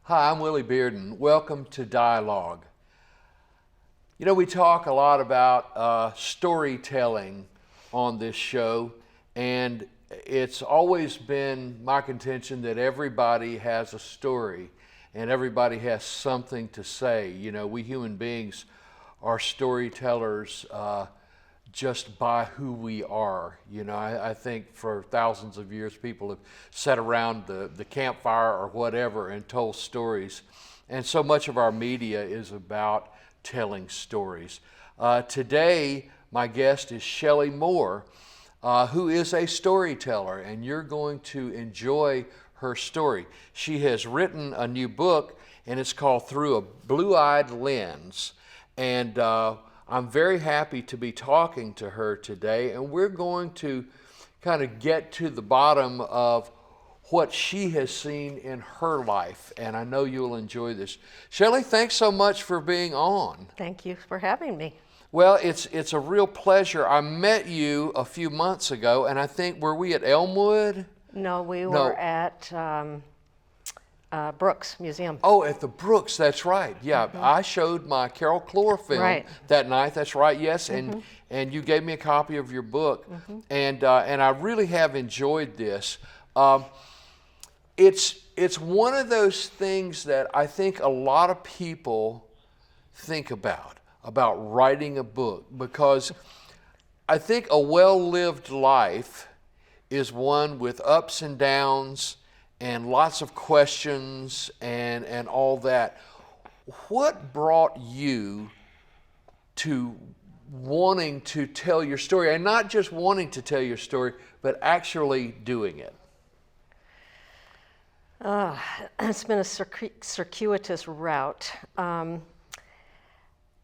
Hi, I'm Willy Bearden. Welcome to Dialogue. You know, we talk a lot about storytelling on this show, and it's always been my contention that everybody has a story and everybody has something to say. You know, we human beings are storytellers just by who we are. You know, I think for thousands of years people have sat around the campfire or whatever and told stories. And so much of our media is about telling stories. Today, my guest is Shelley Moore, who is a storyteller, and you're going to enjoy her story. She has written a new book, and it's called Through a Blue-Eyed Lens. And I'm very happy to be talking to her today, and we're going to kind of get to the bottom of what she has seen in her life, and I know you'll enjoy this. Shelley, thanks so much for being on. Thank you for having me. Well, it's a real pleasure. I met you a few months ago, and I think, were we at Elmwood? No, we were at Brooks Museum. Oh, at the Brooks, that's right. Yeah, I showed my Carol Clore film that night. That's right, yes, and you gave me a copy of your book, and I really have enjoyed this. It's one of those things that I think a lot of people think about writing a book, because I think a well-lived life is one with ups and downs and lots of questions and all that. What brought you to wanting to tell your story, and not just wanting to tell your story, but actually doing it? It's been a circuitous route.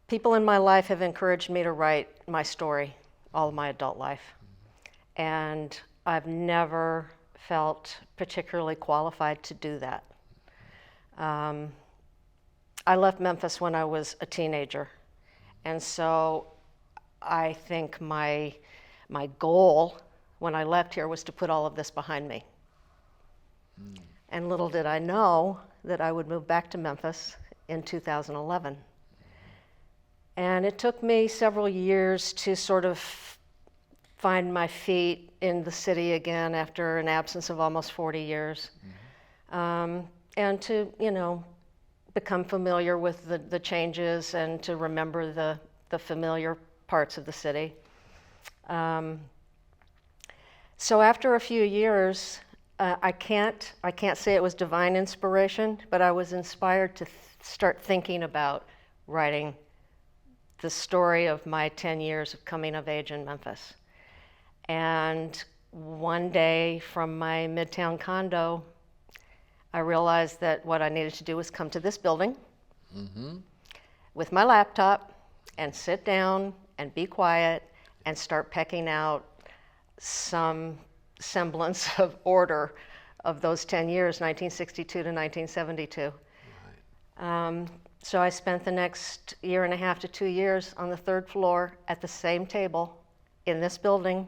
People in my life have encouraged me to write my story all of my adult life, and I've never felt particularly qualified to do that. I left Memphis when I was a teenager, and so I think my goal when I left here was to put all of this behind me. And little did I know that I would move back to Memphis in 2011. And it took me several years to sort of find my feet in the city again after an absence of almost 40 years. And to, you know, become familiar with the changes and to remember the familiar parts of the city. So after a few years, I can't say it was divine inspiration, but I was inspired to start thinking about writing the story of my 10 years of coming of age in Memphis. And one day from my Midtown condo, I realized that what I needed to do was come to this building with my laptop and sit down and be quiet and start pecking out some semblance of order of those 10 years, 1962 to 1972. Right. So I spent the next year and a half to 2 years on the third floor at the same table in this building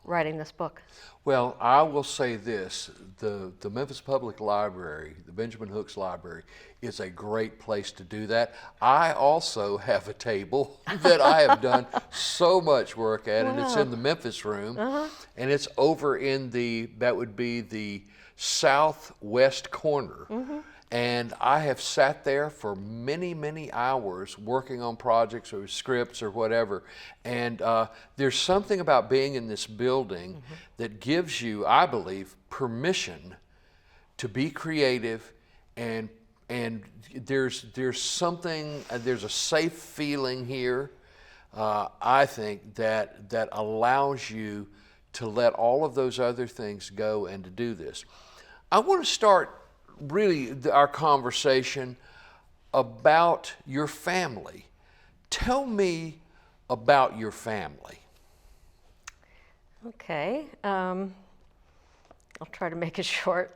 writing this book. Well, I will say this, the Memphis Public Library, the Benjamin Hooks Library, is a great place to do that. I also have a table that I have done so much work at, and it's in the Memphis room, and it's over in that would be the southwest corner. And I have sat there for many, many hours working on projects or scripts or whatever. And there's something about being in this building that gives you, I believe, permission to be creative, and there's something, there's a safe feeling here, I think, that allows you to let all of those other things go and to do this. I want to start really our conversation about your family. Tell me about your family. Okay, I'll try to make it short.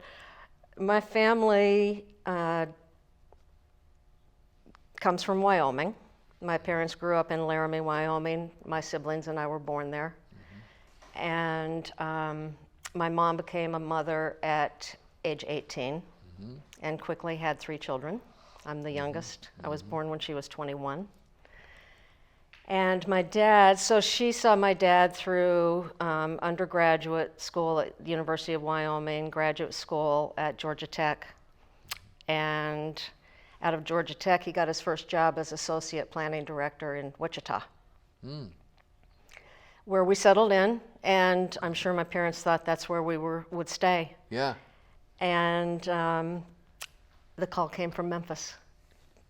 My family comes from Wyoming. My parents grew up in Laramie, Wyoming. My siblings and I were born there. And my mom became a mother at age 18. and quickly had 3 children. I'm the youngest. I was born when she was 21. And my dad, so she saw my dad through undergraduate school at the University of Wyoming, graduate school at Georgia Tech. And out of Georgia Tech, he got his first job as associate planning director in Wichita, where we settled in. And I'm sure my parents thought that's where we would stay. Yeah. And the call came from Memphis,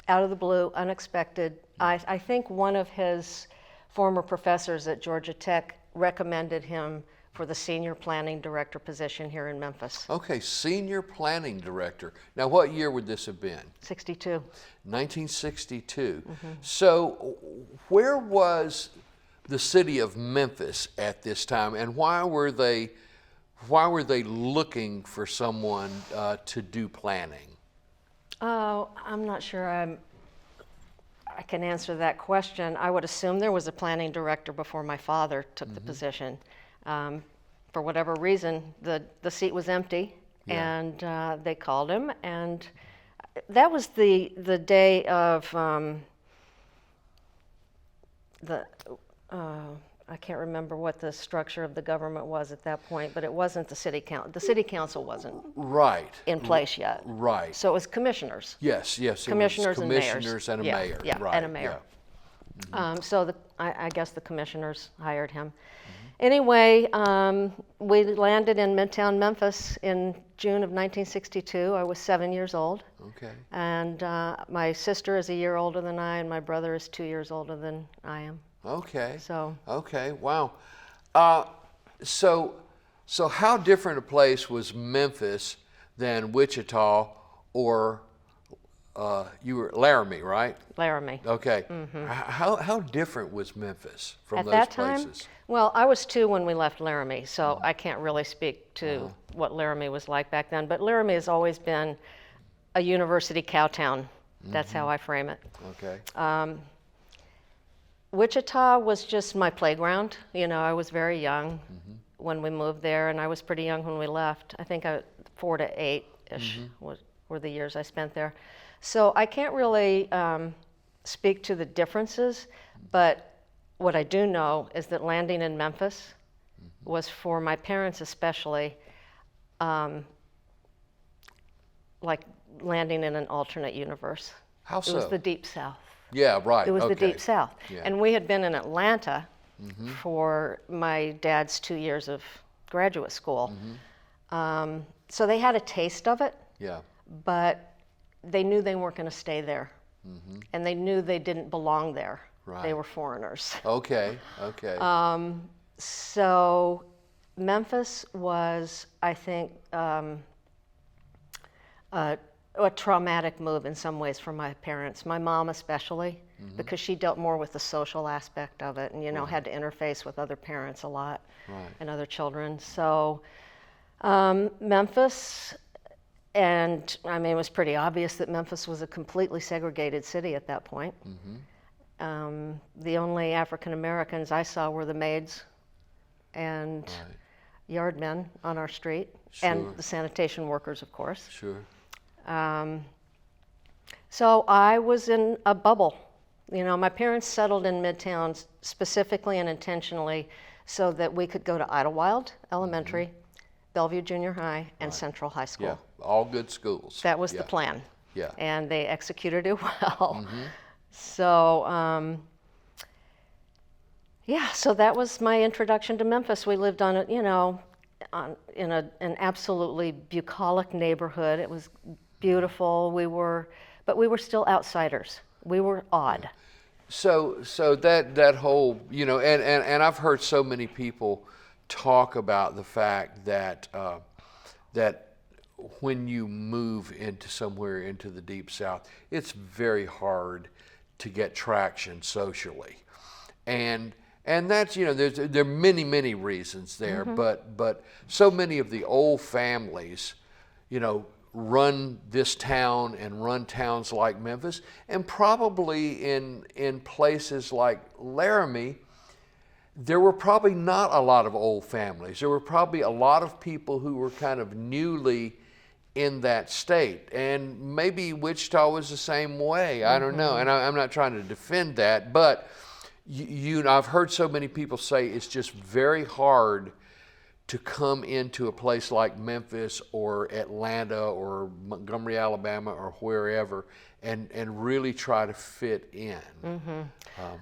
out of the blue, unexpected. I think one of his former professors at Georgia Tech recommended him for the senior planning director position here in Memphis. Okay, senior planning director. Now, what year would this have been? 62. 1962. So, where was the city of Memphis at this time, and why were they looking for someone to do planning? Oh, I'm not sure I can answer that question. I would assume there was a planning director before my father took the position. For whatever reason, the seat was empty, and they called him, and that was the day of I can't remember what the structure of the government was at that point, but it wasn't the city council. The city council wasn't in place yet. Right. So it was commissioners. Yes. Commissioners and mayors. Commissioners and a Yeah, mayor. yeah, right. and a mayor. So I guess the commissioners hired him. Anyway, we landed in Midtown Memphis in June of 1962. I was 7 years old. Okay. And my sister is a year older than I, and my brother is 2 years older than I am. Okay. So. Okay. Wow. So how different a place was Memphis than Wichita or you were Laramie, right? Laramie. Okay. How different was Memphis from At those that time, places? well, I was 2 when we left Laramie, so I can't really speak to what Laramie was like back then. But Laramie has always been a university cow town. That's how I frame it. Okay. Wichita was just my playground. You know, I was very young when we moved there, and I was pretty young when we left. I think 4 to 8-ish were the years I spent there. So I can't really speak to the differences, but what I do know is that landing in Memphis was, for my parents especially, like landing in an alternate universe. How so? It was the Deep South. Yeah, right. It was the okay. Deep South. Yeah. And we had been in Atlanta for my dad's 2 years of graduate school. So they had a taste of it, Yeah. but they knew they weren't going to stay there. And they knew they didn't belong there. Right. They were foreigners. Okay. Okay. So Memphis was, I think, a traumatic move in some ways for my parents, my mom especially, because she dealt more with the social aspect of it and, you know, had to interface with other parents a lot and other children. So Memphis, and I mean, it was pretty obvious that Memphis was a completely segregated city at that point. The only African Americans I saw were the maids and yard men on our street, and the sanitation workers, of course. Sure. So I was in a bubble. You know, my parents settled in Midtown specifically and intentionally so that we could go to Idlewild Elementary, Bellevue Junior High, and Central High School. Yeah, all good schools. That was the plan. Yeah. And they executed it well. So, yeah, so that was my introduction to Memphis. We lived on, you know, in an absolutely bucolic neighborhood. It was beautiful. But we were still outsiders. We were odd. So that whole, you know, and I've heard so many people talk about the fact that that when you move into somewhere into the Deep South, it's very hard to get traction socially, and that's, you know, there are many reasons there, but so many of the old families, you know, run this town and run towns like Memphis, and probably in places like Laramie, there were probably not a lot of old families. There were probably a lot of people who were kind of newly in that state. And maybe Wichita was the same way. I don't know. And I'm not trying to defend that, but I've heard so many people say it's just very hard to come into a place like Memphis or Atlanta or Montgomery, Alabama, or wherever, and really try to fit in.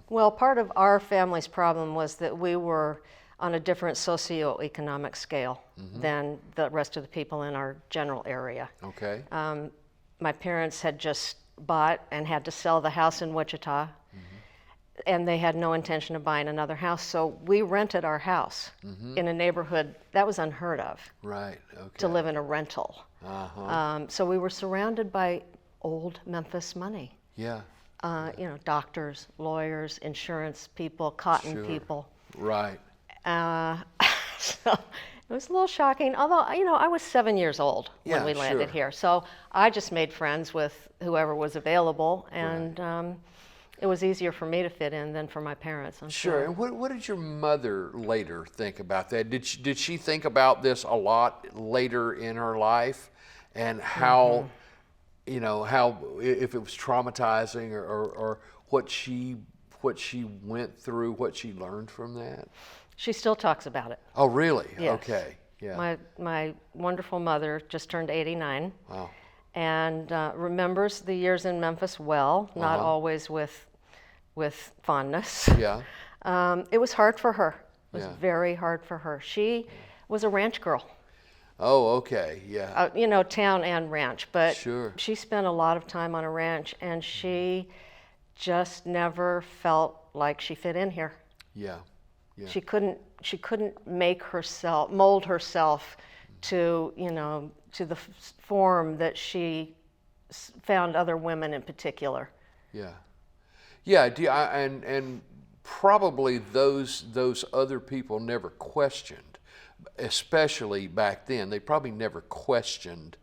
Well, part of our family's problem was that we were on a different socioeconomic scale than the rest of the people in our general area. Okay. My parents had just bought and had to sell the house in Wichita, and they had no intention of buying another house, so we rented our house in a neighborhood that was unheard of. Right. Okay. To live in a rental. So we were surrounded by old Memphis money. Yeah. Doctors, lawyers, insurance people, cotton people. Right. So it was a little shocking, although, I was 7 years old when we landed here. So I just made friends with whoever was available, and it was easier for me to fit in than for my parents, I'm sure. And what did your mother later think about that? Did she think about this a lot later in her life, and how, how if it was traumatizing or what she went through, what she learned from that? She still talks about it. Oh, really? Yes. Okay. Yeah. My wonderful mother just turned 89. Wow. And remembers the years in Memphis well, not always with fondness. Yeah. It was hard for her. It was very hard for her. She was a ranch girl. Oh, okay. Yeah. Town and ranch, but Sure. she spent a lot of time on a ranch, and she just never felt like she fit in here. Yeah. Yeah. She couldn't mold herself to, to the form that she found other women in particular. Yeah. Yeah, and probably those other people never questioned, especially back then. They probably never questioned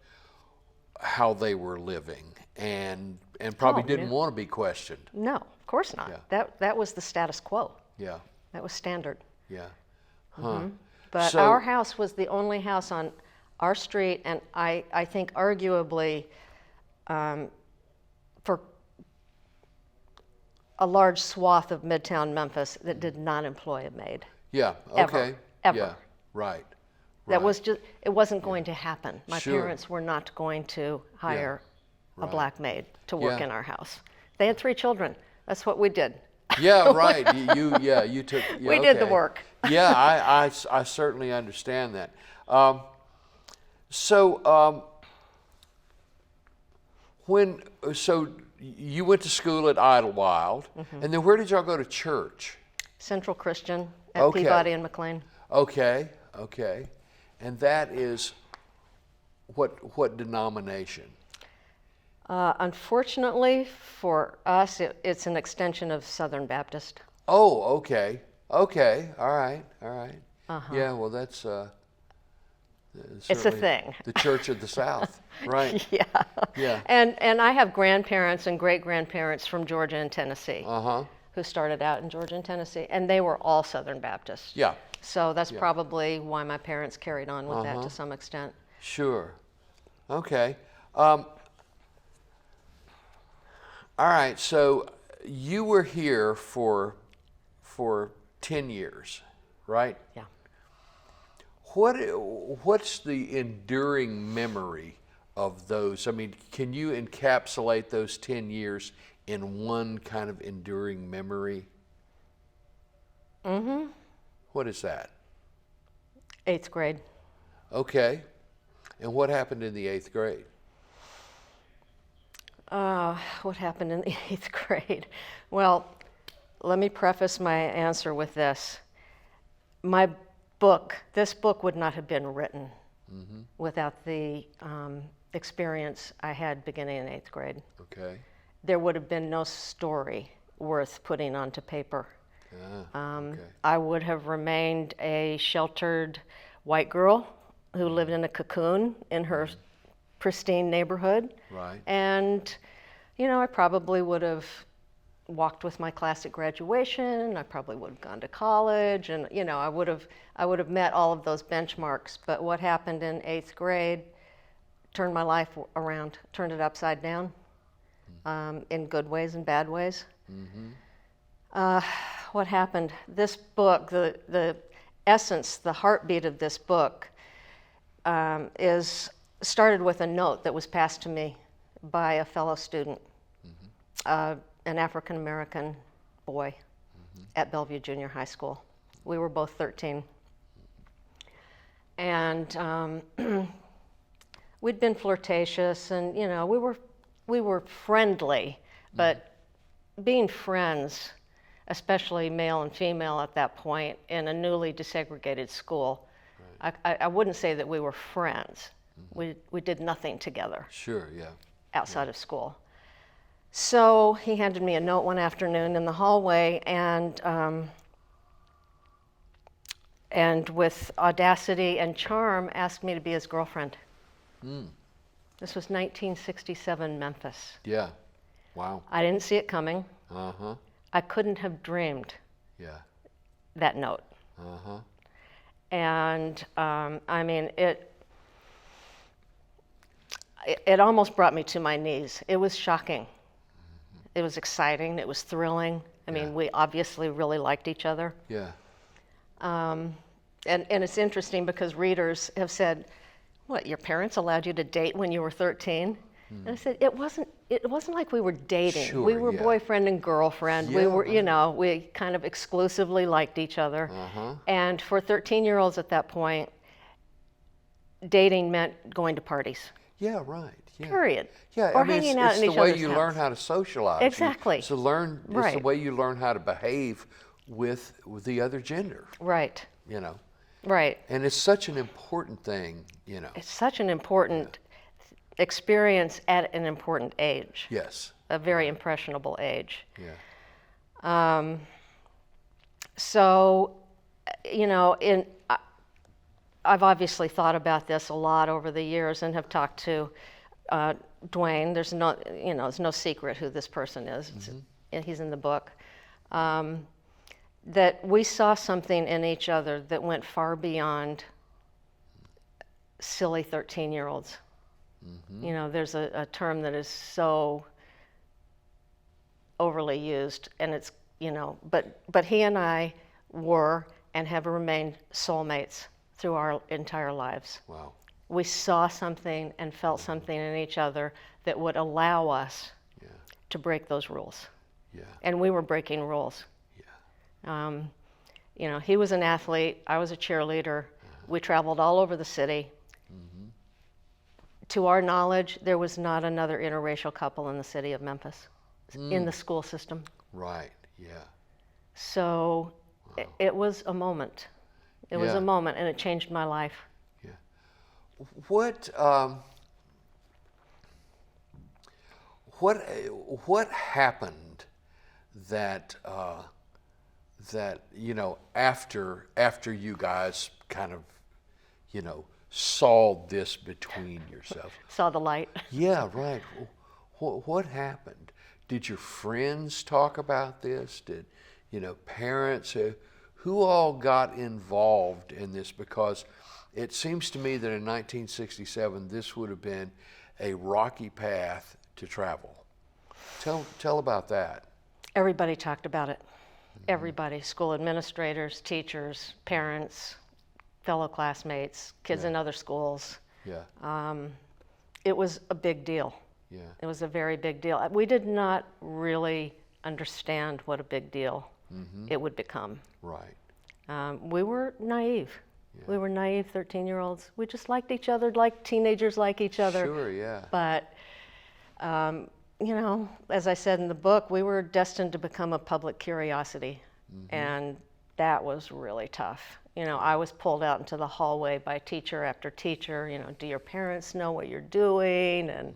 how they were living, and probably didn't want to be questioned. No, of course not. Yeah. That was the status quo. Yeah. That was standard. Yeah. Huh. But our house was the only house on our street, and I think arguably for a large swath of Midtown Memphis that did not employ a maid. Yeah. Ever. Okay. Ever. Yeah. Right. That was just, it wasn't going to happen. My Sure. parents were not going to hire a Right. black maid to work Yeah. in our house. They had 3 children. That's what we did. Yeah. Right. You took. Yeah, We did the okay. work. Yeah. I certainly understand that. So you went to school at Idlewild, and then where did y'all go to church? Central Christian at Okay. Peabody and McLean. Okay. And that is what denomination? Unfortunately for us, it's an extension of Southern Baptist. Oh, okay. All right. Yeah, well, that's It's a certainly thing. The Church of the South, right? Yeah. Yeah. And I have grandparents and great-grandparents from Georgia and Tennessee Uh-huh. who started out in Georgia and Tennessee, and they were all Southern Baptists. Yeah, So that's probably why my parents carried on with that to some extent. sure. Okay. All right, so you were here for 10 years, right? Yeah. What's the enduring memory of those? I mean, can you encapsulate those 10 years in one kind of enduring memory? Mm-hmm. What is that? 8th grade. Okay. And what happened in the 8th grade? What happened in the 8th grade? Well, let me preface my answer with this. This book would not have been written without the experience I had beginning in 8th grade. Okay. There would have been no story worth putting onto paper. Okay. I would have remained a sheltered white girl who lived in a cocoon in her pristine neighborhood. Right. And, I probably would have walked with my class at graduation. I probably would have gone to college, and I would have met all of those benchmarks. But what happened in 8th grade turned my life around, turned it upside down, in good ways and bad ways. What happened? This book, the essence, the heartbeat of this book started with a note that was passed to me by a fellow student, an African American boy at Bellevue Junior High School. We were both 13. And we'd been flirtatious, and you know, we were friendly, but being friends, especially male and female at that point in a newly desegregated school, I wouldn't say that we were friends. We did nothing together. Sure, yeah. Outside of school. So he handed me a note one afternoon in the hallway, and with audacity and charm asked me to be his girlfriend. This was 1967 Memphis. Yeah. Wow. I didn't see it coming. Uh-huh. I couldn't have dreamed that note. Uh-huh. And I mean, it almost brought me to my knees. It was shocking. It was exciting. It was thrilling. I mean, we obviously really liked each other. Yeah. And it's interesting because readers have said, "What? Your parents allowed you to date when you were 13?" And I said, "It wasn't like we were dating. Sure, we were yeah. boyfriend and girlfriend. Yeah, we were, right. you know, we kind of exclusively liked each other. Uh-huh. And for 13-year-olds at that point, dating meant going to parties. Yeah, right. Yeah. Period. Yeah, Or I mean, hanging out in it's each the way other's you house. learn how to socialize. Exactly. It's the Right. way you learn how to behave with the other gender, Right. you know. Right. And it's such an important thing, you know. It's such an important experience at an important age, Yes. a very impressionable age. Yeah. So, you know, I've obviously thought about this a lot over the years and have talked to Dwayne. There's no secret who this person is. He's in the book. That we saw something in each other that went far beyond silly 13-year-olds. You know, there's a term that is so overly used, and it's, you know, but he and I were and have remained soulmates through our entire lives. Wow. We saw something and felt something in each other that would allow us to break those rules. Yeah. And we were breaking rules. Yeah. You know, he was an athlete, I was a cheerleader. We traveled all over the city. To our knowledge, there was not another interracial couple in the city of Memphis, in the school system. Right. Yeah. So it was a moment. It was Yeah. a moment, and it changed my life. Yeah. What happened that you know, after you guys kind of, you know, saw this between yourselves? Saw the light. Yeah, right. What happened? Did your friends talk about this? Did, you know, parents? Who all got involved in this? Because it seems to me that in 1967, this would have been a rocky path to travel. Tell about that. Everybody talked about it. Everybody, school administrators, teachers, parents, fellow classmates, kids in other schools. Yeah. It was a big deal. Yeah. It was a very big deal. We did not really understand what a big deal it would become. Right. We were naive. Yeah. We were naive 13-year-olds. We just liked each other like teenagers like each other. Sure. Yeah. But, you know, as I said in the book, we were destined to become a public curiosity. And that was really tough. You know, I was pulled out into the hallway by teacher after teacher, you know, do your parents know what you're doing? And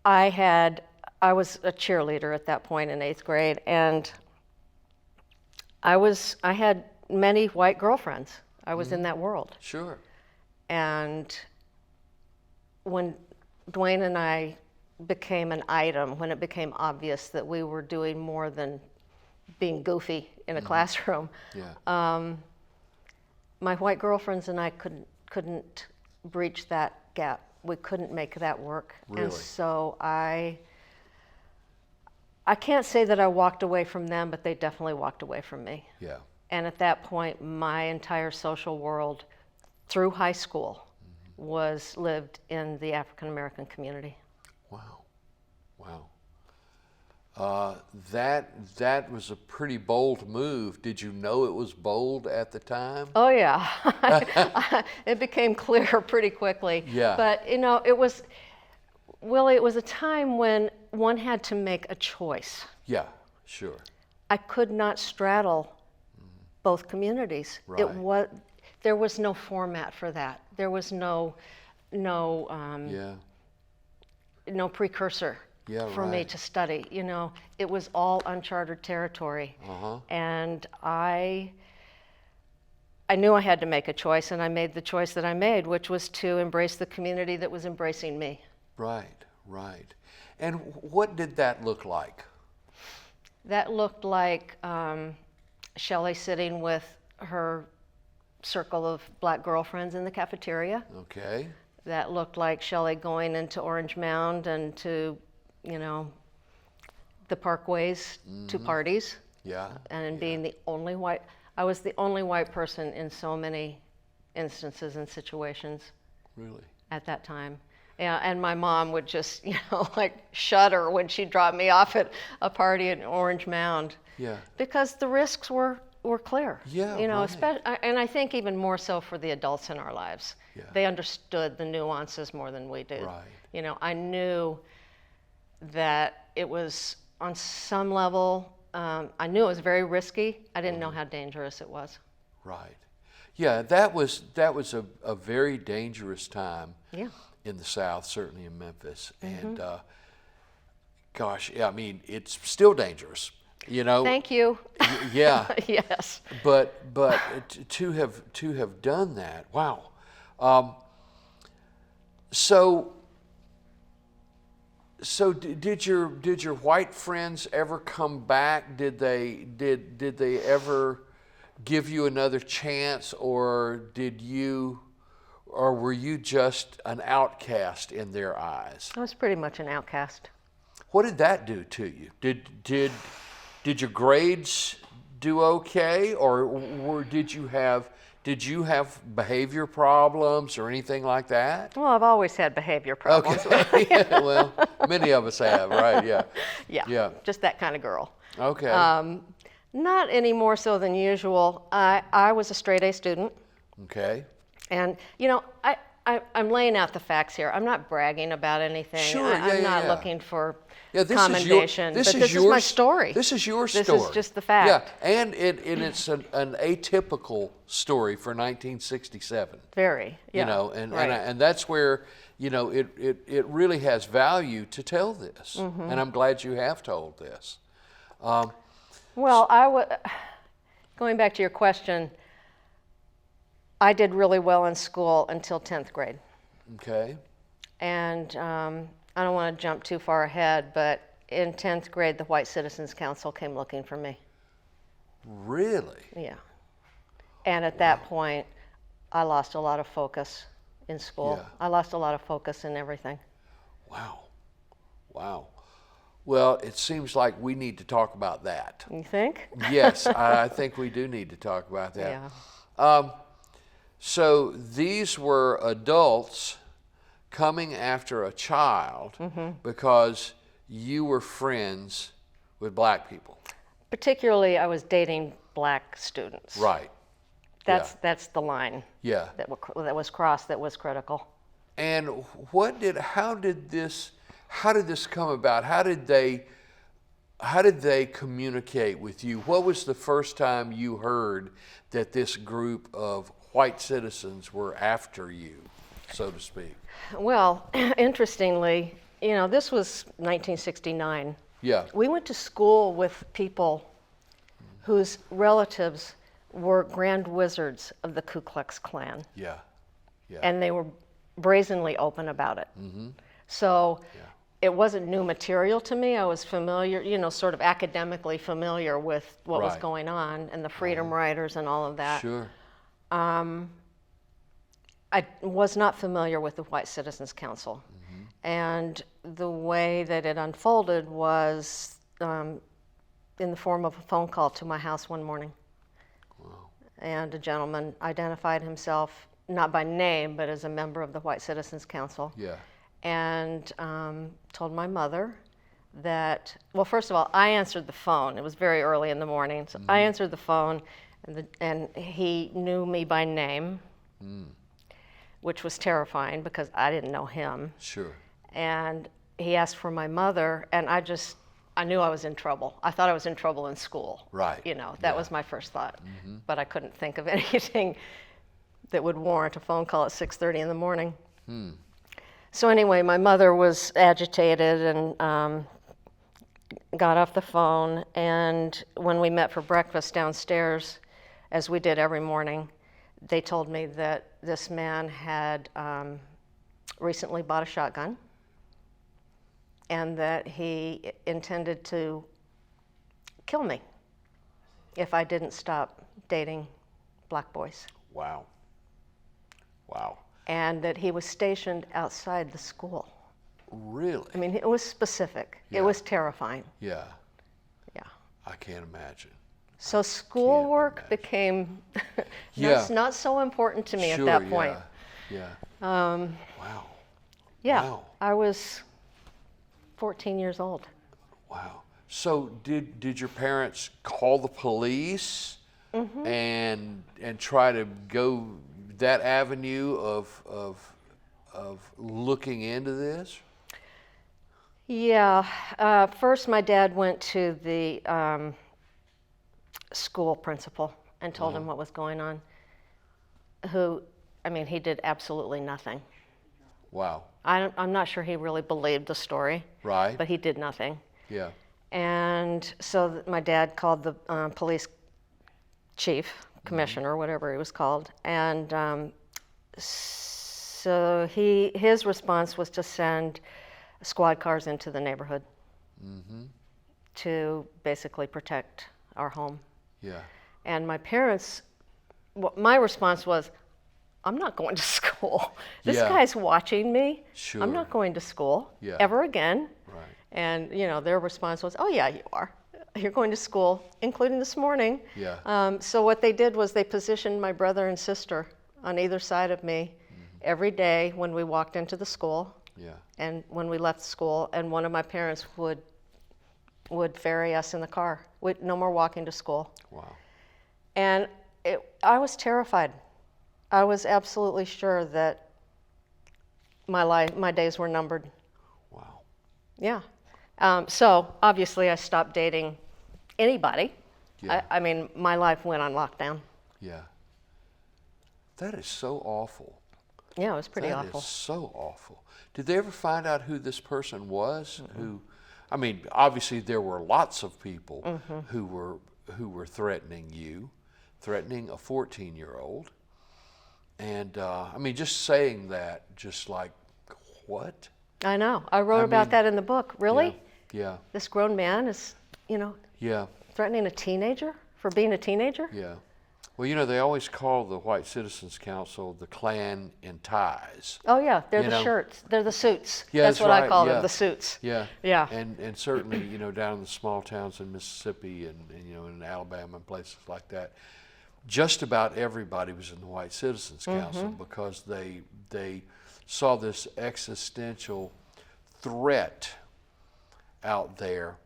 I was a cheerleader at that point in 8th grade, and I had many white girlfriends. I was in that world. Sure. And when Dwayne and I became an item, when it became obvious that we were doing more than being goofy in a classroom, Yeah. my white girlfriends and I couldn't breach that gap. We couldn't make that work. Really? And so I can't say that I walked away from them, but they definitely walked away from me. Yeah. And at that point, my entire social world through high school was lived in the African American community. Wow. Wow. That was a pretty bold move. Did you know it was bold at the time? Oh yeah, it became clear pretty quickly. Yeah. But it was, Willie, it was a time when one had to make a choice. Yeah, sure. I could not straddle both communities. Right. There was no format for that. There was no precursor for me right. to study. It was all uncharted territory. Uh-huh. And I knew I had to make a choice, and I made the choice that I made, which was to embrace the community that was embracing me. Right, right. And what did that look like? That looked like Shelley sitting with her circle of black girlfriends in the cafeteria. Okay. That looked like Shelley going into Orange Mound and to, the parkways to parties. Yeah. And being the only white, I was the only white person in so many instances and situations. Really? At that time. Yeah, and my mom would just, shudder when she dropped me off at a party at Orange Mound. Yeah. Because the risks were clear. Yeah, right. And I think even more so for the adults in our lives. Yeah. They understood the nuances more than we did. Right. I knew that it was on some level, I knew it was very risky. I didn't know how dangerous it was. Right. Yeah, that was a very dangerous time. Yeah. In the South, certainly in Memphis. And gosh, yeah, I mean, it's still dangerous, Thank you. Yeah. Yes. But to have done that, wow. So did your white friends ever come back? Did they ever give you another chance, or were you just an outcast in their eyes? I was pretty much an outcast. What did that do to you? Did your grades do okay, or did you have behavior problems or anything like that? Well, I've always had behavior problems. Okay. Yeah, well, many of us have, right? Yeah. Yeah. Just that kind of girl. Okay. Not any more so than usual. I was a straight A student. Okay. And, I'm laying out the facts here. I'm not bragging about anything. Sure, I'm not looking for this commendation. This is my story. This is your story. This is just the fact. Yeah, and it's an atypical story for 1967. Very, yeah. And that's where, it really has value to tell this. And I'm glad you have told this. Well, going back to your question, I did really well in school until 10th grade. Okay. And I don't want to jump too far ahead, but in 10th grade, the White Citizens Council came looking for me. Really? Yeah. And at that point, I lost a lot of focus in school. Yeah. I lost a lot of focus in everything. Wow. Well, it seems like we need to talk about that. You think? Yes, I think we do need to talk about that. Yeah. So these were adults coming after a child because you were friends with black people. Particularly, I was dating black students. Right. That's the line. Yeah. That was crossed. That was critical. And how did this come about? How did they communicate with you? What was the first time you heard that this group of white citizens were after you, so to speak? Well, interestingly, this was 1969. Yeah. We went to school with people whose relatives were grand wizards of the Ku Klux Klan. Yeah. And they were brazenly open about it. So it wasn't new material to me. I was familiar, sort of academically familiar with what was going on and the Freedom Riders and all of that. Sure. I was not familiar with the White Citizens Council. And the way that it unfolded was in the form of a phone call to my house one morning. Wow. And a gentleman identified himself, not by name, but as a member of the White Citizens Council. Yeah. And told my mother that, well, first of all, I answered the phone. It was very early in the morning. So I answered the phone, and he knew me by name, which was terrifying because I didn't know him. Sure. And he asked for my mother, and I knew I was in trouble. I thought I was in trouble in school. Right. You know, that was my first thought. But I couldn't think of anything that would warrant a phone call at 6:30 in the morning. So anyway, my mother was agitated and got off the phone. And when we met for breakfast downstairs, as we did every morning, they told me that this man had recently bought a shotgun, and that he intended to kill me if I didn't stop dating black boys. Wow. Wow. And that he was stationed outside the school. Really? I mean, it was specific. Yeah. It was terrifying. Yeah. Yeah. I can't imagine. So schoolwork imagine. became Yeah. not so important to me Sure, at that point. Yeah. Wow. Yeah, Wow. I was 14 years old. Wow. So did your parents call the police and try to go that avenue of looking into this? Yeah. First, my dad went to the school principal and told him what was going on. He did absolutely nothing. Wow. I'm not sure he really believed the story, Right. but he did nothing. Yeah. And so my dad called the police chief, commissioner, whatever he was called, and so his response was to send squad cars into the neighborhood to basically protect our home. Yeah. And my parents, my response was, I'm not going to school. This Yeah. guy's watching me. Sure. I'm not going to school Yeah. ever again. Right. And their response was, oh yeah, you are. You're going to school, including this morning. Yeah. So what they did was they positioned my brother and sister on either side of me every day when we walked into the school Yeah. and when we left school, and one of my parents would ferry us in the car. No more walking to school. Wow. And I was terrified. I was absolutely sure that my days were numbered. Wow. Yeah. So obviously I stopped dating anybody. Yeah. I mean, my life went on lockdown. Yeah. That is so awful. Yeah, it was pretty That awful. is so awful. Did they ever find out who this person was? I mean, obviously there were lots of people who were threatening you, threatening a 14-year-old. And just saying that, just like, what? I know. I wrote about that in the book. Really? Yeah. This grown man is, Yeah. threatening a teenager for being a teenager? Yeah. Well, they always call the White Citizens Council the Klan in ties. Oh yeah, they're You the know? shirts. They're the suits. Yeah, that's what I right, call yeah. them, the suits. Yeah. Yeah. And certainly, down in the small towns in Mississippi and in Alabama and places like that, just about everybody was in the White Citizens Council because they saw this existential threat out there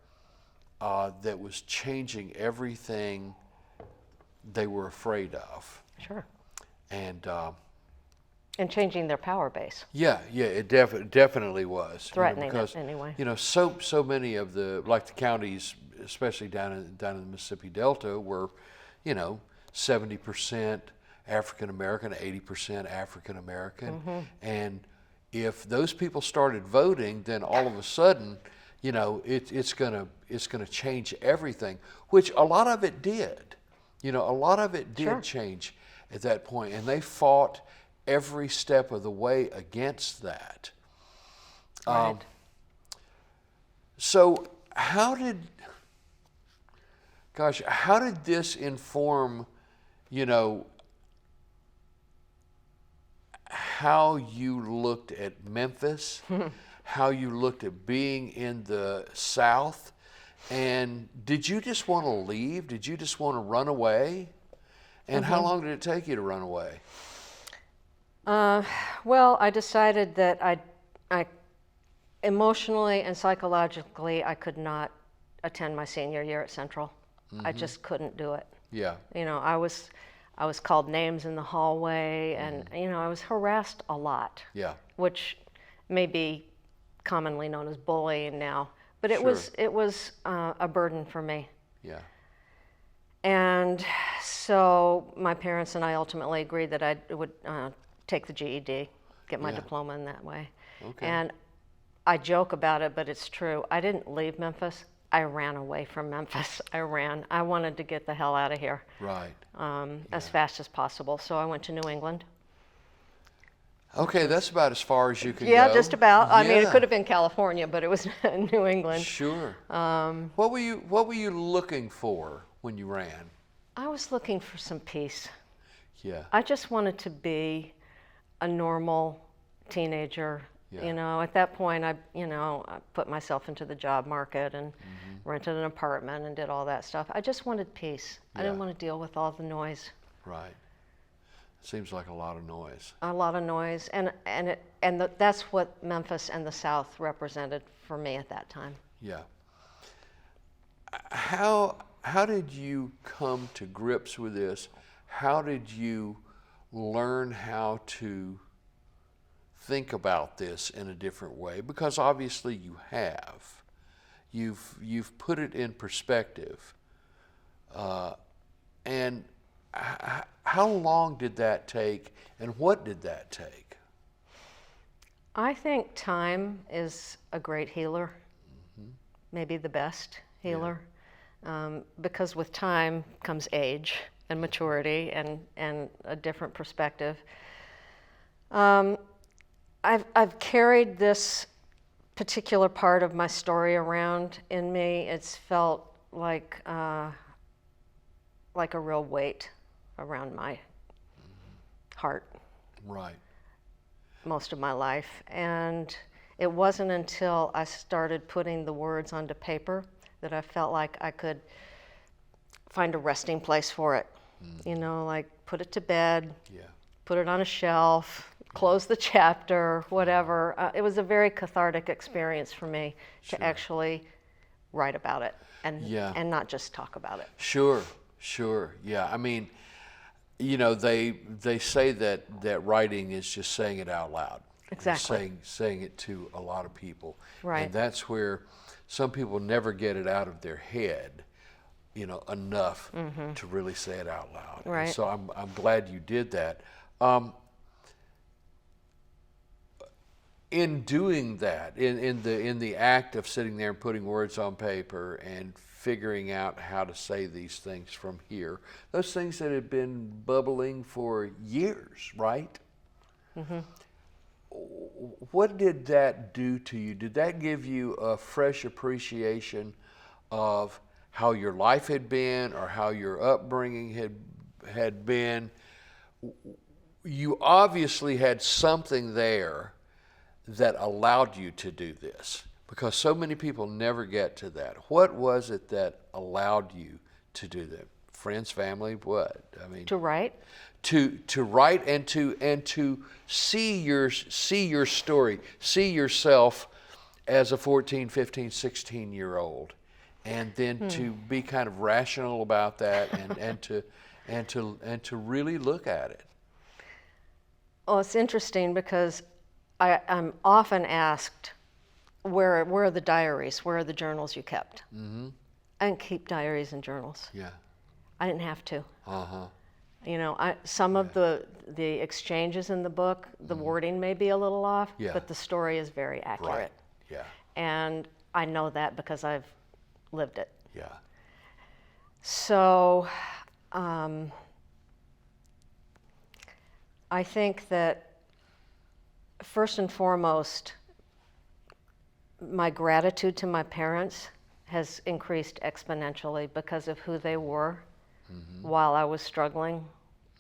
that was changing everything they were afraid of. Sure. And changing their power base. yeah, it definitely was. Threatening it, because, anyway. so many of the counties, especially down in the Mississippi Delta, were, 70% African American, 80% African American, and if those people started voting, then all of a sudden, it's gonna change everything. Which a lot of it did. A lot of it did Sure. change at that point, and they fought every step of the way against that. Right. So how did how you looked at Memphis, how you looked at being in the South, and did you just want to leave? Did you just want to run away? And how long did it take you to run away? Well, I decided that I emotionally and psychologically, I could not attend my senior year at Central. I just couldn't do it. Yeah. You know, I was called names in the hallway, and you know, I was harassed a lot. Yeah. Which may be commonly known as bullying now, but it Sure. was a burden for me. Yeah. And so my parents and I ultimately agreed that I would take the GED, get my Yeah. diploma in that way. Okay. And I joke about it, but it's true. I didn't leave Memphis. I ran away from Memphis. I ran. I wanted to get the hell out of here. Right. As fast as possible. So I went to New England. Okay, that's about as far as you could go. Yeah, just about. I mean, it Yeah. could have been California, but it was New England. Sure. What were you looking for when you ran? I was looking for some peace. Yeah. I just wanted to be a normal teenager. Yeah. You know, at that point, I put myself into the job market and rented an apartment and did all that stuff. I just wanted peace. I didn't Yeah. want to deal with all the noise. Right. Seems like a lot of noise. A lot of noise, and that's what Memphis and the South represented for me at that time. Yeah. How did you come to grips with this? How did you learn how to think about this in a different way? Because obviously you have. You've put it in perspective. And how long did that take, and what did that take? I think time is a great healer, maybe the best healer, because with time comes age and maturity and a different perspective. I've carried this particular part of my story around in me. It's felt like a real weight around my heart. Right. Most of my life, and it wasn't until I started putting the words onto paper that I felt like I could find a resting place for it. You know, like put it to bed, put it on a shelf, close the chapter, whatever. It was a very cathartic experience for me to actually write about it and not just talk about it. Sure. Yeah. I mean, you know, they say that writing is just saying it out loud. Exactly. Saying it to a lot of people. Right. And that's where some people never get it out of their head, you know, enough to really say it out loud. Right. And so I'm glad you did that. In doing that, in the act of sitting there and putting words on paper and figuring out how to say these things from here, those things that had been bubbling for years, right? What did that do to you? Did that give you a fresh appreciation of how your life had been or how your upbringing had been? You obviously had something there that allowed you to do this, because so many people never get to that. What was it that allowed you to do that? Friends, family, what? I mean, To write? To write and to see your story, see yourself as a 14, 15, 16-year-old, and then to be kind of rational about that and to really look at it. Well, it's interesting because I'm often asked, where are the diaries? Where are the journals you kept? I didn't keep diaries and journals. Yeah. I didn't have to. Uh-huh. You know, some of the exchanges in the book, the wording may be a little off, but the story is very accurate. Right. Yeah. And I know that because I've lived it. Yeah. So I think that first and foremost, my gratitude to my parents has increased exponentially because of who they were while I was struggling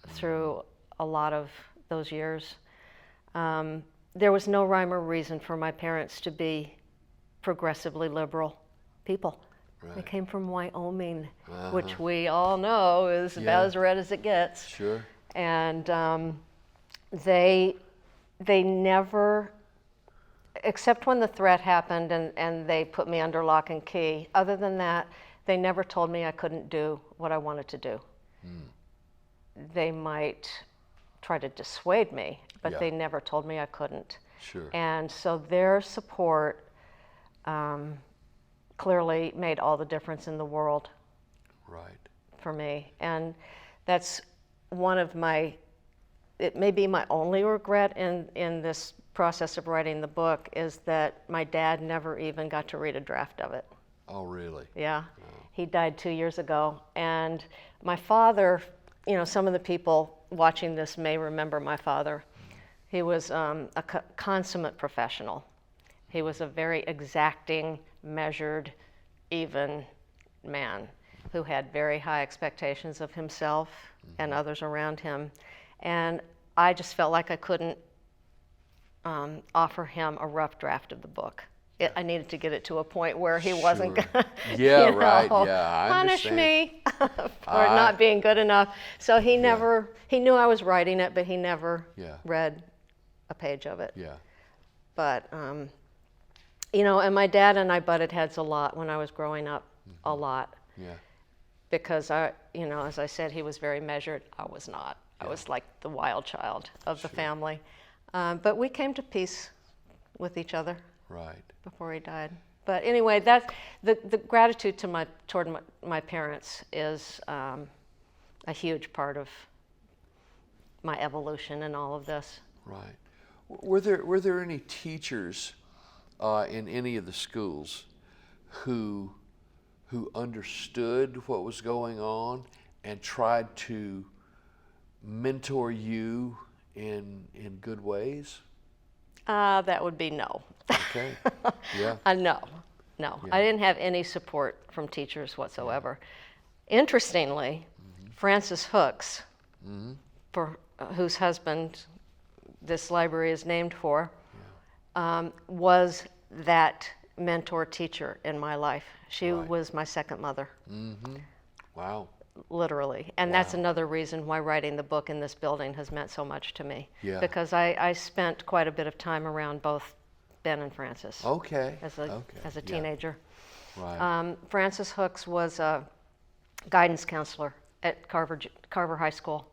through a lot of those years. There was no rhyme or reason for my parents to be progressively liberal people. Right. They came from Wyoming, Uh-huh. which we all know is about as red as it gets. Sure. And they never, except when the threat happened and they put me under lock and key, other than that, they never told me I couldn't do what I wanted to do. They might try to dissuade me, but Yeah. they never told me I couldn't. Sure. And so their support clearly made all the difference in the world Right. for me. And that's one of my, it may be my only regret in this process of writing the book, is that my dad never even got to read a draft of it. Oh, really? Yeah. He died 2 years ago. And my father, you know, some of the people watching this may remember my father. He was a consummate professional. He was a very exacting, measured, even man who had very high expectations of himself and others around him. And I just felt like I couldn't offer him a rough draft of the book. I needed to get it to a point where he wasn't Sure. going to Yeah, right. Yeah, I punish understand. me for not being good enough. So he never, he knew I was writing it, but he never Yeah. read a page of it. Yeah. But, you know, and my dad and I butted heads a lot when I was growing up, a lot. Yeah. Because you know, as I said, he was very measured. I was not. I was like the wild child of the family. But we came to peace with each other Right. before he died. But anyway, that's the gratitude to toward my parents is a huge part of my evolution in all of this. Right. Were there any teachers in any of the schools who understood what was going on and tried to mentor you in good ways? That would be no. Okay. Yeah. No. Yeah. I didn't have any support from teachers whatsoever. Interestingly, Frances Hooks, for whose husband this library is named for, was that mentor teacher in my life. She was my second mother. Wow. Literally. And that's another reason why writing the book in this building has meant so much to me. Yeah. Because I spent quite a bit of time around both Ben and Frances Okay. as a Yeah. teenager. Right. Frances Hooks was a guidance counselor at Carver High School.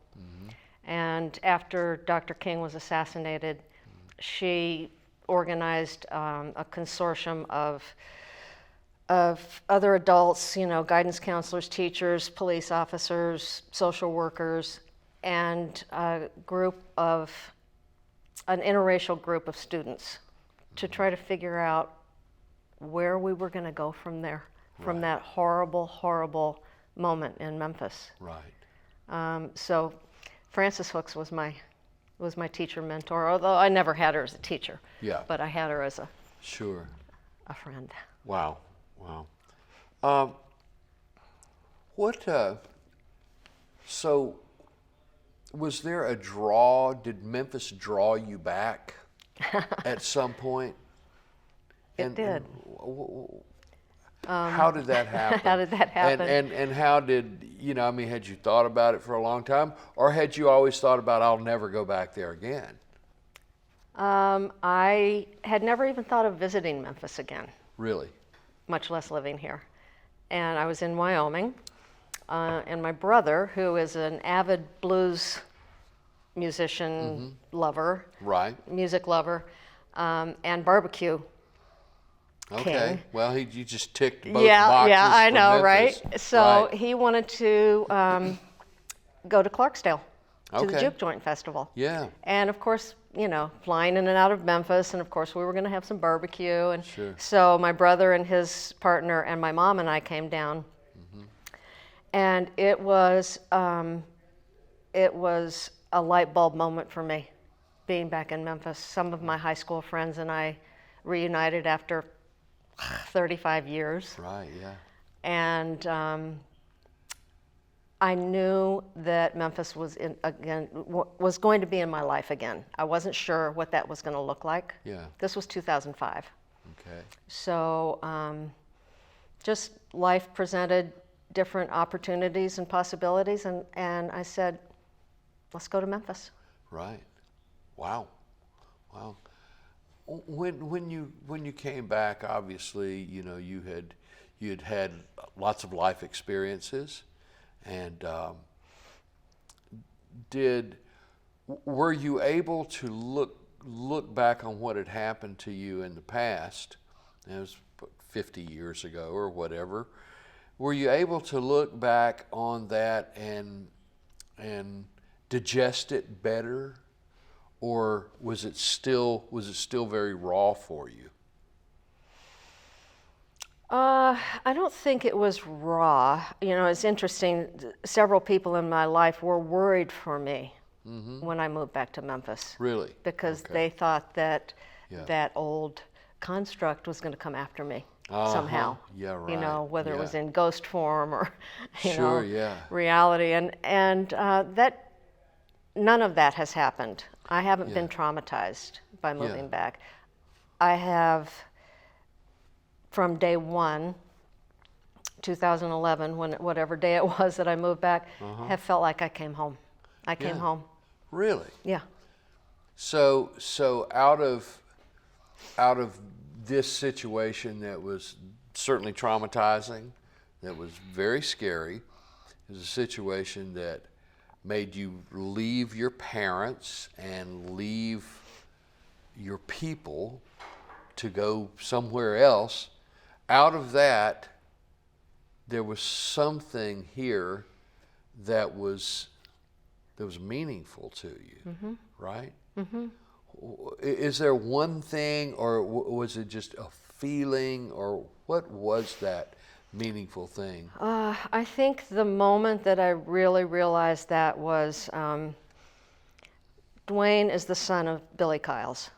And after Dr. King was assassinated, she organized a consortium of other adults, you know, guidance counselors, teachers, police officers, social workers, and an interracial group of students to try to figure out where we were going to go from there, from that horrible, horrible moment in Memphis. Right. So Frances Hooks was my teacher mentor, although I never had her as a teacher. Yeah. But I had her as Sure. a friend. Wow. Wow. So was there a draw? Did Memphis draw you back at some point? It did. How did that happen? How did that happen? And how did, you know, I mean, had you thought about it for a long time? Or had you always thought about, I'll never go back there again? I had never even thought of visiting Memphis again, Really? much less living here. And I was in Wyoming, and my brother, who is an avid blues musician lover, Right. music lover, and barbecue Okay. king. Well, you just ticked both boxes. Yeah, I for know, Memphis. right? So Right. he wanted to go to Clarksdale, to the Okay. Juke Joint Festival. Yeah. And of course, you know, flying in and out of Memphis, and of course we were going to have some barbecue. And Sure. so my brother and his partner and my mom and I came down, and it was a light bulb moment for me, being back in Memphis. Some of my high school friends and I reunited after 35 years. Right, yeah. And I knew that Memphis was was going to be in my life again. I wasn't sure what that was going to look like. Yeah. This was 2005. Okay. So just life presented different opportunities and possibilities, and I said, let's go to Memphis. Right. Wow. Wow. When you came back, obviously, you know, you had lots of life experiences, and were you able to look back on what had happened to you in the past? It was 50 years ago or whatever. Were you able to look back on that and digest it better, or was it still very raw for you? I don't think it was raw. You know, it's interesting. Several people in my life were worried for me when I moved back to Memphis. Really? Because Okay. they thought that Yeah. that old construct was going to come after me somehow. Yeah, right. You know, whether it was Yeah. in ghost form or, you know, Sure, yeah. reality, and that none of that has happened. I haven't Yeah. been traumatized by moving Yeah. back. I have, from day one, 2011, whatever day it was that I moved back, have felt like I came home. I came Yeah. home. Really? Yeah. So out of this situation that was certainly traumatizing, that was very scary, it was a situation that made you leave your parents and leave your people to go somewhere else. Out of that, there was something here that was meaningful to you, right? Is there one thing, or was it just a feeling, or what was that meaningful thing? I think the moment that I really realized that was Dwayne is the son of Billy Kyles,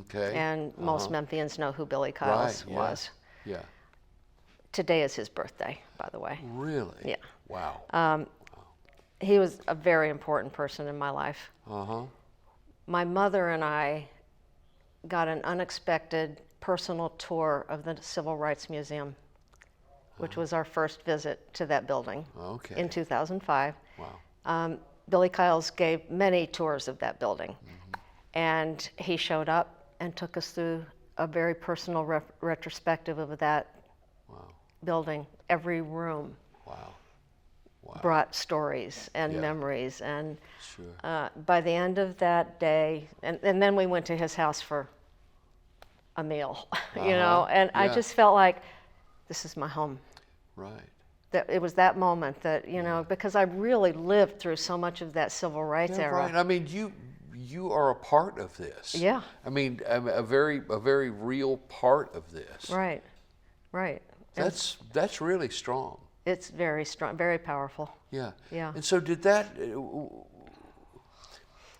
Okay. and most Memphians know who Billy Kyles Right, yeah. was. Yeah. Today is his birthday, by the way. Really? Yeah. Wow. He was a very important person in my life. Uh-huh. My mother and I got an unexpected personal tour of the Civil Rights Museum, which was our first visit to that building Okay. in 2005. Wow. Billy Kyles gave many tours of that building, and he showed up and took us through a very personal retrospective of that Wow. building. Every room Wow. Wow. brought stories and Yeah. memories, and Sure. by the end of that day, and then we went to his house for a meal, you know, and I Yeah. just felt like this is my home. Right. That it was that moment that, you know, because I really lived through so much of that civil rights Yeah, era. right. I mean, you are a part of this. Yeah. I mean, a very real part of this. Right, right. That's really strong. It's very strong, very powerful. Yeah. Yeah. And so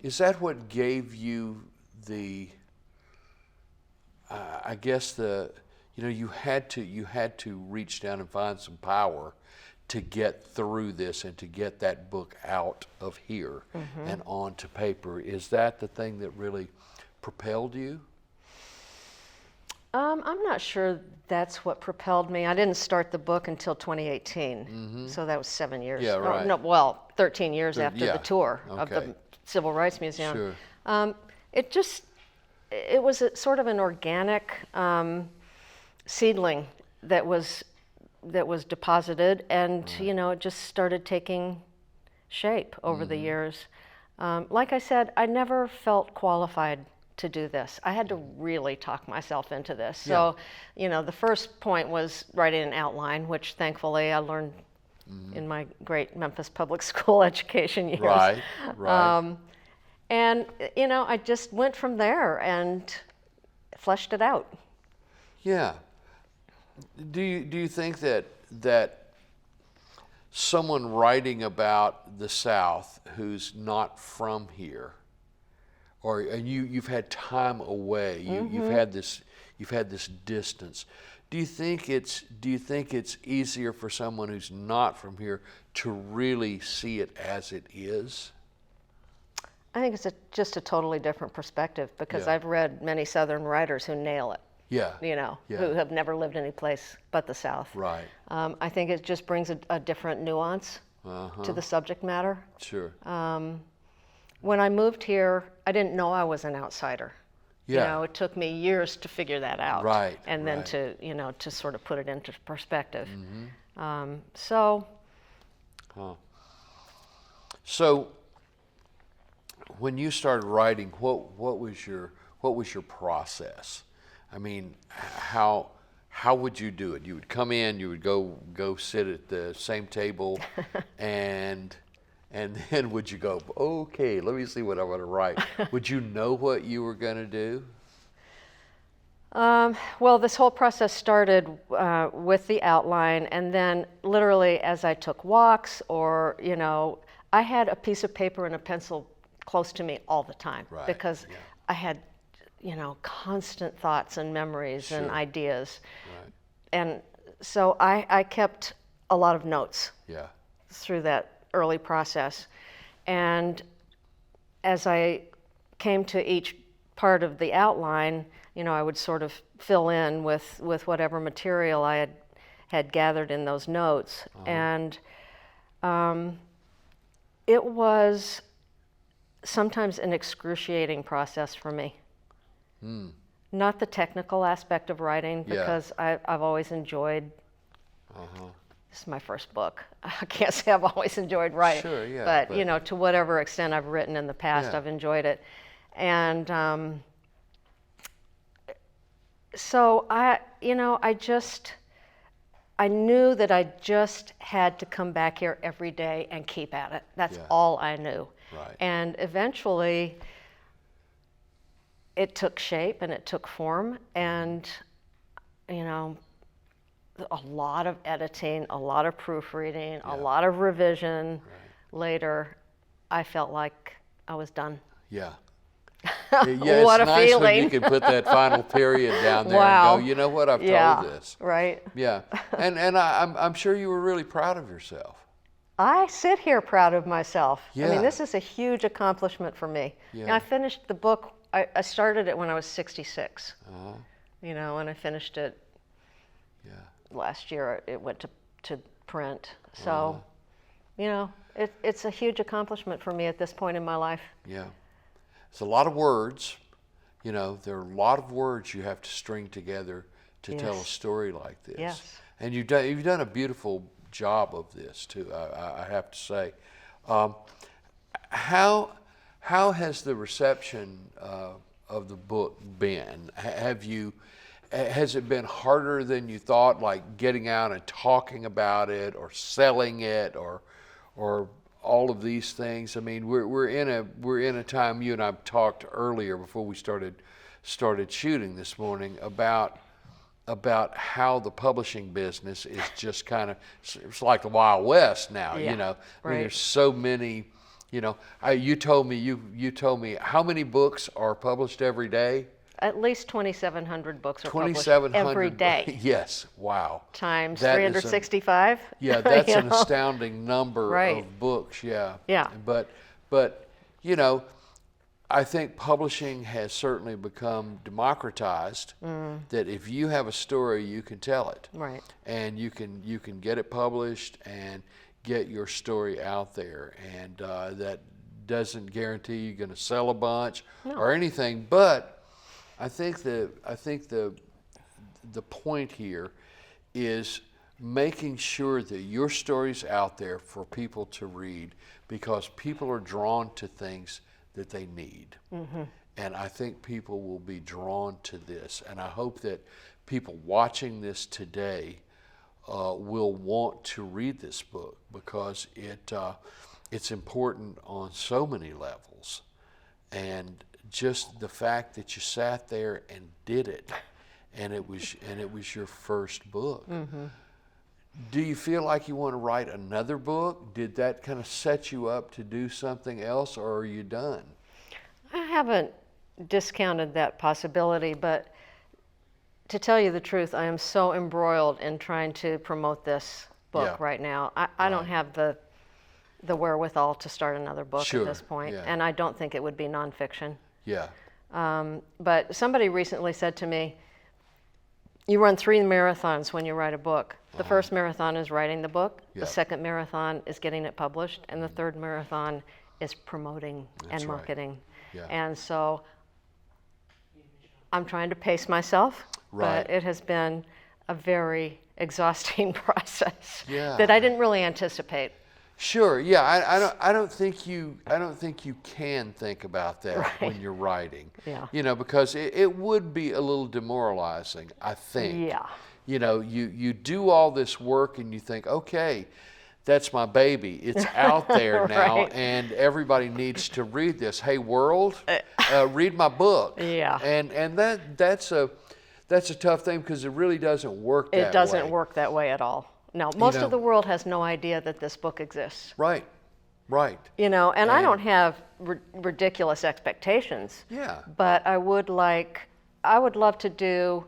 is that what gave you the, I guess you had to reach down and find some power to get through this and to get that book out of here and onto paper. Is that the thing that really propelled you? I'm not sure that's what propelled me. I didn't start the book until 2018, so that was 7 years. Yeah, right. No, well, 13 years after yeah, the tour of okay. the Civil Rights Museum. Sure. It was sort of an organic seedling that was deposited, and you know, it just started taking shape over the years. Like I said, I never felt qualified to do this. I had to really talk myself into this. So, you know, the first point was writing an outline, which thankfully I learned in my great Memphis public school education years. Right. Right. And, you know, I just went from there and fleshed it out. Yeah. Do you think that someone writing about the South who's not from here, and you've had time away, you've had this, you've had this distance. Do you think it's easier for someone who's not from here to really see it as it is? I think it's just a totally different perspective, because Yeah. I've read many Southern writers who nail it, Yeah. who have never lived any place but the South. Right. I think it just brings a different nuance to the subject matter. Sure. When I moved here, I didn't know I was an outsider. Yeah. It took me years to figure that out. Right, And then right. to sort of put it into perspective. Mm-hmm. So, So, when you started writing, what was your process? I mean, how would you do it? You would come in, you would go sit at the same table, and then would you go, okay, let me see what I want to write. Would you know what you were going to do? well, this whole process started with the outline, and then literally as I took walks, or, I had a piece of paper and a pencil close to me all the time, Right, because yeah. I had, constant thoughts and memories and Sure. ideas. Right. And so I kept a lot of notes Yeah. through that early process. And as I came to each part of the outline, I would sort of fill in with whatever material I had gathered in those notes. And it was sometimes an excruciating process for me. Not the technical aspect of writing, Yeah. because I've always enjoyed, this is my first book. I can't say I've always enjoyed writing, Sure, yeah, but to whatever extent I've written in the past, Yeah. I've enjoyed it. And so I knew that I just had to come back here every day and keep at it. That's Yeah. all I knew. Right. And eventually, it took shape and it took form, and a lot of editing, a lot of proofreading, Yeah. a lot of revision. Right. Later, I felt like I was done. Yeah. What it's a nice feeling. when you can put that final period down there Wow. and go, you know what, I've Yeah, told this. right. Yeah. And I'm sure you were really proud of yourself. I sit here proud of myself. I Yeah. mean, this is a huge accomplishment for me. Yeah. I finished the book, I started it when I was 66, Uh-huh. and I finished it Yeah. last year. It went to print. So, it's a huge accomplishment for me at this point in my life. Yeah. It's a lot of words. There are a lot of words you have to string together to tell a Yes. story like this. Yes. And you've done a beautiful job of this too, I have to say. How has the reception of the book been? Has it been harder than you thought, like getting out and talking about it, or selling it, or all of these things? I mean, we're in a time, you and I talked earlier before we started shooting this morning about how the publishing business is just kind of, it's like the Wild West now. Yeah, I mean, right. there's so many. You told me how many books are published every day? At least 2,700 books are published 2,700 every day. Yes, wow. Times That is 365. Yeah, that's You an know? astounding number Right. of books. Yeah. Yeah. But I think publishing has certainly become democratized. That if you have a story, you can tell it. Right. And you can get it published and get your story out there. And that doesn't guarantee you're going to sell a bunch or anything. But I think the point here is making sure that your story's out there for people to read, because people are drawn to things that they need. Mm-hmm. And I think people will be drawn to this. And I hope that people watching this today will want to read this book, because it's important on so many levels. And just the fact that you sat there and did it, and it was your first book. Mm-hmm. Do you feel like you want to write another book? Did that kind of set you up to do something else, or are you done? I haven't discounted that possibility, but to tell you the truth, I am so embroiled in trying to promote this book Yeah. right now. I don't have the wherewithal to start another book Sure, at this point, yeah. and I don't think it would be nonfiction. Yeah. But somebody recently said to me, you run 3 marathons when you write a book. The first marathon is writing the book, Yeah. the second marathon is getting it published, and the third marathon is promoting That's and right. marketing. Yeah. And so I'm trying to pace myself, Right. but it has been a very exhausting process Yeah. that I didn't really anticipate. Sure. Yeah. I don't think you can think about that Right. when you're writing. Yeah. You know, because it would be a little demoralizing, I think. Yeah. You know, you do all this work and you think, okay, that's my baby. It's out there now, Right. and everybody needs to read this. Hey, world, read my book. Yeah. And that's a tough thing because it really doesn't work that way. It doesn't work that way at all. No, most know- of the world has no idea that this book exists. Right. Right. You know, and I don't have ridiculous expectations. Yeah. But I would love to do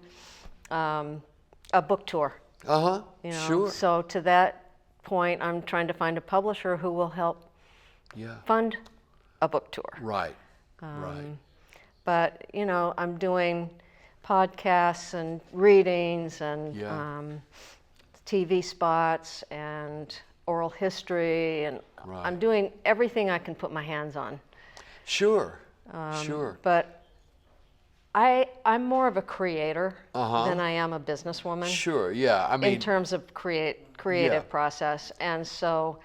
a book tour. Uh-huh. You know? Sure. So to that point, I'm trying to find a publisher who will help Yeah. fund a book tour. Right. Right. But you know, I'm doing podcasts and readings and Yeah. TV spots and oral history, and Right. I'm doing everything I can put my hands on. Sure. Sure. But I'm more of a creator Uh-huh. than I am a businesswoman Sure. Yeah. I mean, in terms of creative process, and so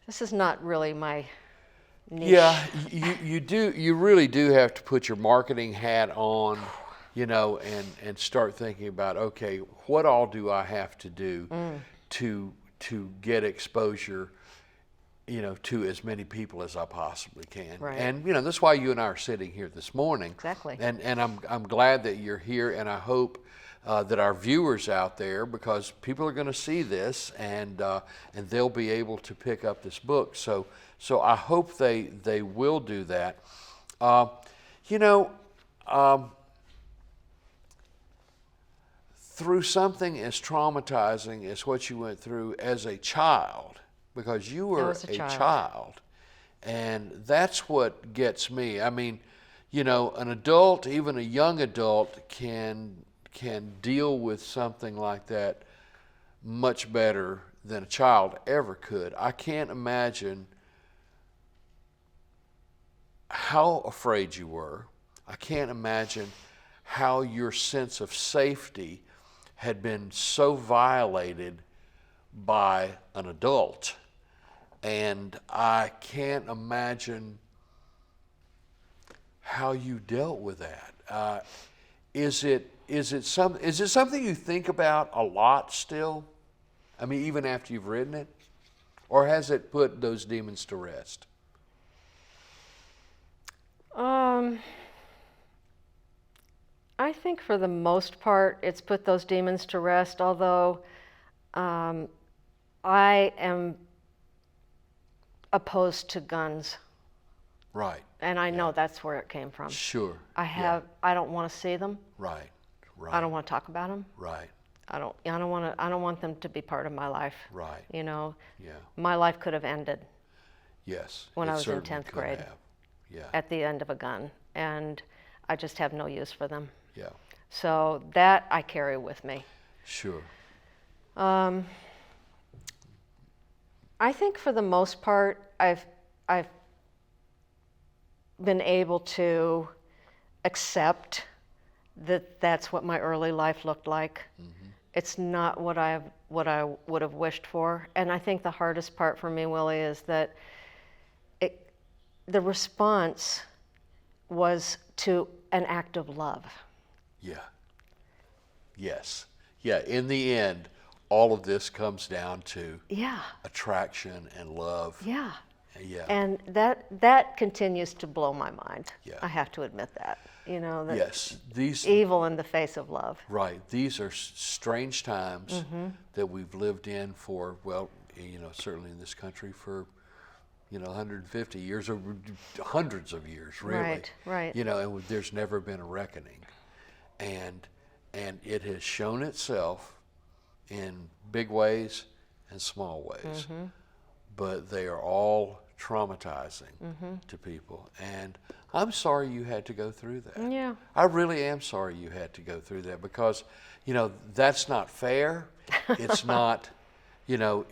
this is not really my niche. yeah, you really do have to put your marketing hat on, you know, and start thinking about, okay, what all do I have to do to get exposure, you know, to as many people as I possibly can. Right. And you know, that's why you and I are sitting here this morning. Exactly. And I'm glad that you're here, and I hope that our viewers out there, because people are going to see this and they'll be able to pick up this book. So I hope they will do that. You know, through something as traumatizing as what you went through as a child, because you were was a a child. child, and that's what gets me. I mean, you know, an adult, even a young adult, can deal with something like that much better than a child ever could. I can't imagine how afraid you were. I can't imagine how your sense of safety had been so violated by an adult. And I can't imagine how you dealt with that. Is it something you think about a lot still? I mean, even after you've written it? Or has it put those demons to rest? I think for the most part, it's put those demons to rest, although I am opposed to guns, Right. and I know that's where it came from. Sure. I don't want to see them. Right. Right. I don't want to talk about them. Right. I don't want them to be part of my life. Right. You know, Yeah. my life could have ended Yes. When it I was in certainly 10th could grade. have. Yeah. at the end of a gun, and I just have no use for them. Yeah. So that I carry with me. Sure. I think for the most part, I've been able to accept that that's what my early life looked like. Mm-hmm. It's not what I would have wished for, and I think the hardest part for me, Willie, is that the response was to an act of love. Yeah. Yes. Yeah. In the end, all of this comes down to Yeah, attraction and love. yeah. Yeah. And that continues to blow my mind. Yeah. I have to admit that. You know, that Yes. These. evil in the face of love. Right. These are strange times Mm-hmm. that we've lived in for, well, you know, certainly in this country for, you know, 150 years or hundreds of years, really. Right, right. You know, and there's never been a reckoning. And And it has shown itself in big ways and small ways. But they are all traumatizing to people. And I'm sorry you had to go through that. Yeah. I really am sorry you had to go through that, because, you know, that's not fair. It's not, you know,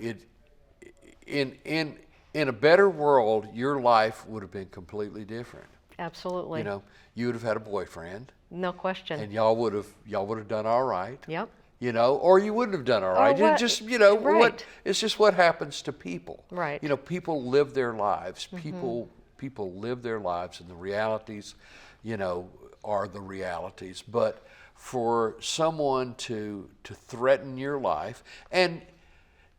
in a better world, your life would have been completely different. Absolutely. You know, you would have had a boyfriend, No question. and y'all would have done all right. Yep. You know, or you wouldn't have done all right. what- Just, you know, right. it's just what happens to people. Right. You know, people live their lives. People live their lives, and the realities, you know, are the realities. But for someone to threaten your life, and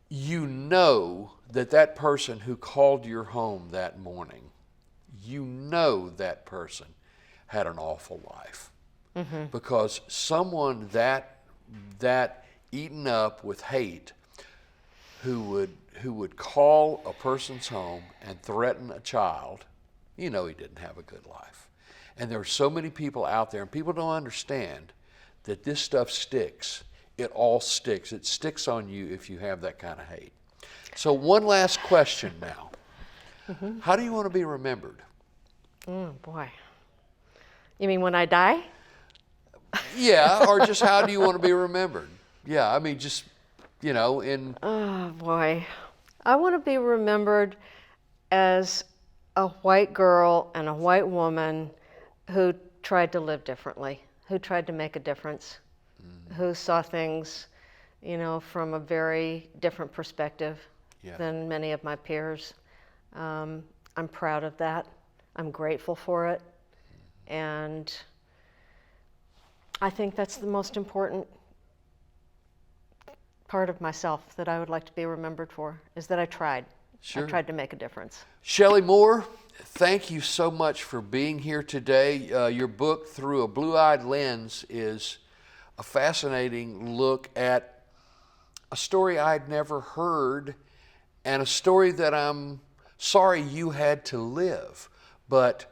you know that person who called your home that morning, you know that person had an awful life. Because someone that eaten up with hate, who would call a person's home and threaten a child, you know he didn't have a good life. And there are so many people out there, and people don't understand that this stuff sticks. It all sticks. It sticks on you if you have that kind of hate. So one last question now. How do you want to be remembered? Oh, boy. You mean when I die? Yeah, or just how do you want to be remembered? Yeah, I mean, just, you know, Oh, boy. I want to be remembered as a white girl and a white woman who tried to live differently, who tried to make a difference, who saw things, you know, from a very different perspective than many of my peers. I'm proud of that. I'm grateful for it. And I think that's the most important part of myself that I would like to be remembered for, is that I tried. Sure. I tried to make a difference. Shelley Moore, thank you so much for being here today. Your book, Through a Blue-Eyed Lens, is a fascinating look at a story I'd never heard, and a story that I'm sorry you had to live. But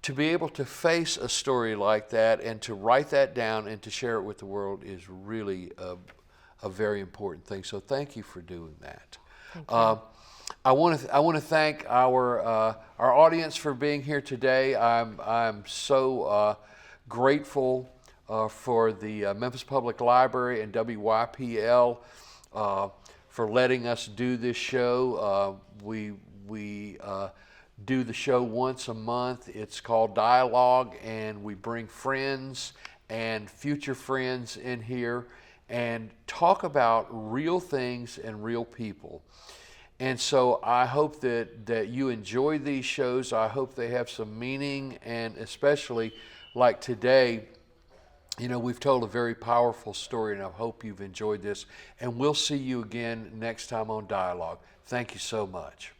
to be able to face a story like that and to write that down and to share it with the world is really a very important thing. So thank you for doing that. Thank you. I want to thank our audience for being here today. I'm so grateful for the Memphis Public Library and WYPL for letting us do this show. We do the show once a month. It's called Dialogue, and we bring friends and future friends in here and talk about real things and real people. And so I hope that you enjoy these shows. I hope they have some meaning, and especially like today, you know, we've told a very powerful story, and I hope you've enjoyed this. And we'll see you again next time on Dialogue. Thank you so much.